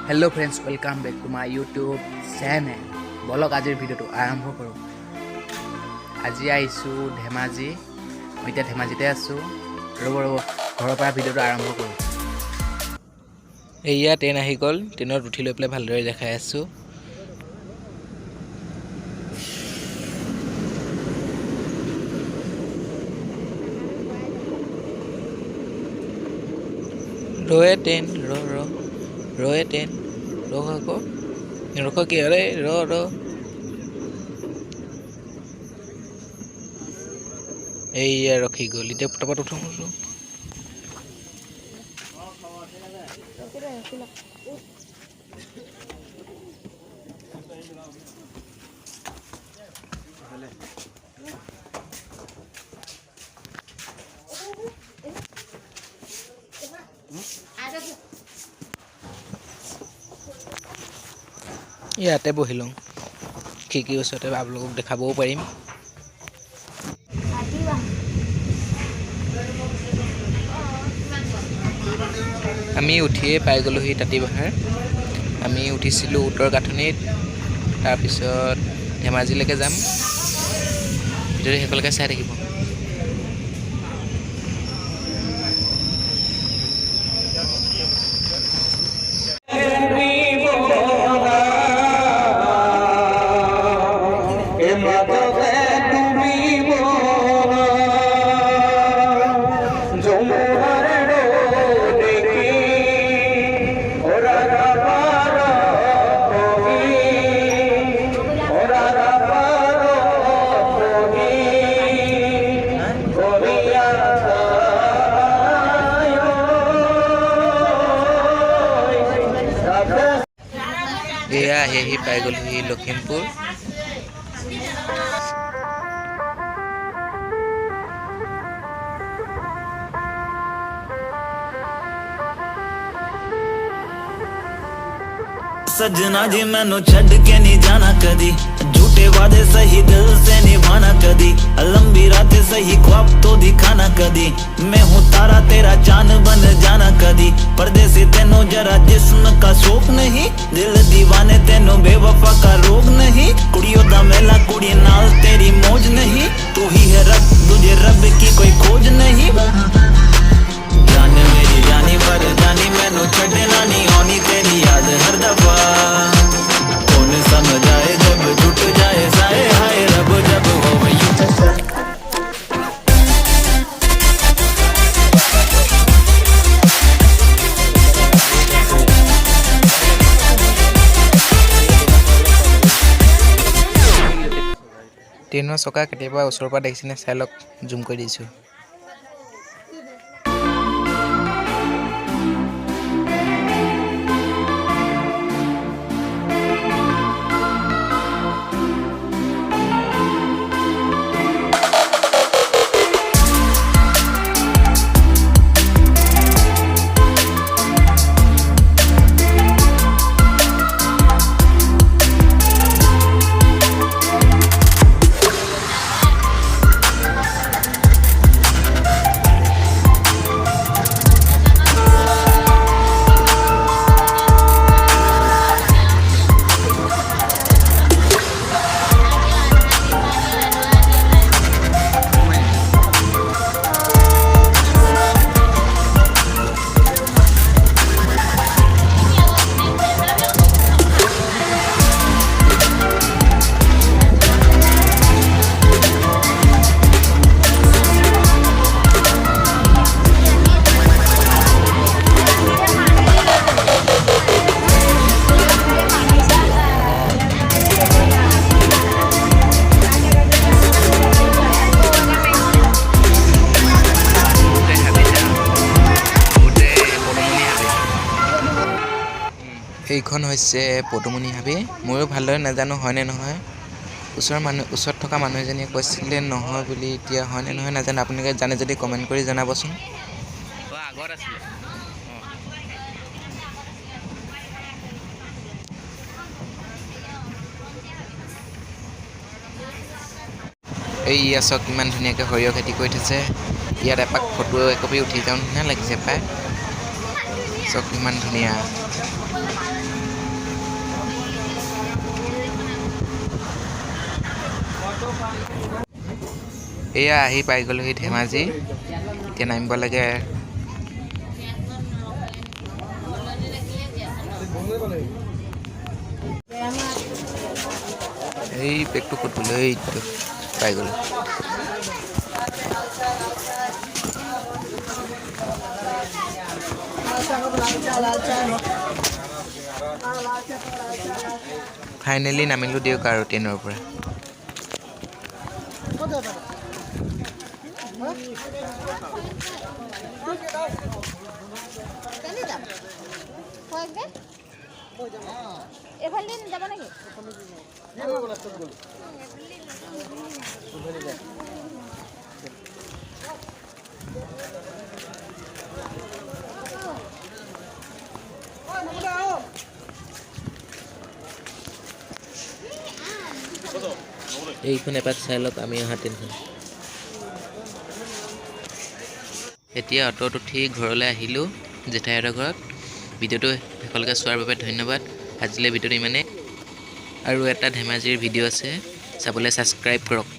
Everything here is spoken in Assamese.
Hello friends, welcome back to my YouTube channel. Bolok ajir video to arambho koru. Aji aisu Dhemaji. Moi ta Dhemaji te asu. Robo ghoror para video to arambho koru. Eya train ahi gol, trainor uthi loi pele bhaldore dekhai asu. Roe train, roe train. Roko ki are ro. Eya rokhi gol. Ite patapat uthong. ইয়াতে বহিলং কি ওচৰতে আপোনালোকক দেখাবও পাৰিম আমি উঠিয়ে পাই গলোহি তাঁতিবাহাৰ আমি উঠিছিলো উত্তৰ গাঁথনিত তাৰ পিছত ধেমাজিলৈকে যাম ভিডিঅ'টো সকলোকে চাই থাকিব এয়া হেহি পাই গ'লহি লখিমপুৰ सजना जी मैनू छड़ के नहीं जाना कदी झूठे वादे सही दिल से निभाना कदी लंबी रातें सही ख्वाब तो दिखाना कदी मैं हूँ तारा तेरा चांद बन जाना कदी परदेसी तेनो जरा जिस्म का शौक नहीं दिल दीवाने तेनो बेवफा का रोग नहीं कुड़ियों दा मेला कुड़ी नाल तेरी मौज नहीं तू ही है रब तुझे रब की कोई खोज नहीं जान मेरी जानी पर जानी मैनू छड़ना नहीं होनी तेरी याद हर दफा कौन समझ आए जब टूट जाए साए हाय रब जब हो ট্ৰেইনৰ চকা কেতিয়াবা ওচৰৰ পৰা দেখিছেনে চাই লওক জুম কৰি দিছোঁ এইখন হৈছে পদুমণি হাবি ময়ো ভালদৰে নাজানো হয়নে নহয় ওচৰত থকা মানুহ এজনীয়ে কৈছিলে নহয় বুলি এতিয়া হয়নে নহয় নাজানো আপোনালোকে জানে যদি কমেণ্ট কৰি জনাবচোন আগত আছিলে এই ইয়াছক কিমান ধুনীয়াকৈ সৰিয়হ খেতি কৰি থৈছে ইয়াত এপাক ফটো একপি উঠি যাওঁ নিচিনা লাগিছে পায় চক কিমান ধুনীয়া এয়া আহি পাই গ'লোহি ধেমাজি এতিয়া নামিব লাগে এই বেগটো ক'ত গ'ল এইটো পাই গ'লো ফাইনেলি নামিলোঁ দিয়ক আৰু ট্ৰেইনৰ পৰা এইখন এপাক চাই লওক আমি অহা ট্ৰেইনখন এতিয়া অটোত উঠি ঘৰলৈ আহিলোঁ জেঠাইহঁতৰ ঘৰত ভিডিঅ'টো শেষলৈকে চোৱাৰ বাবে ধন্যবাদ আজিলৈ ভিডিঅ'টো ইমানেই আৰু এটা ধেমাজিৰ ভিডিঅ' আছে চাবলৈ ছাবস্ক্ৰাইব কৰক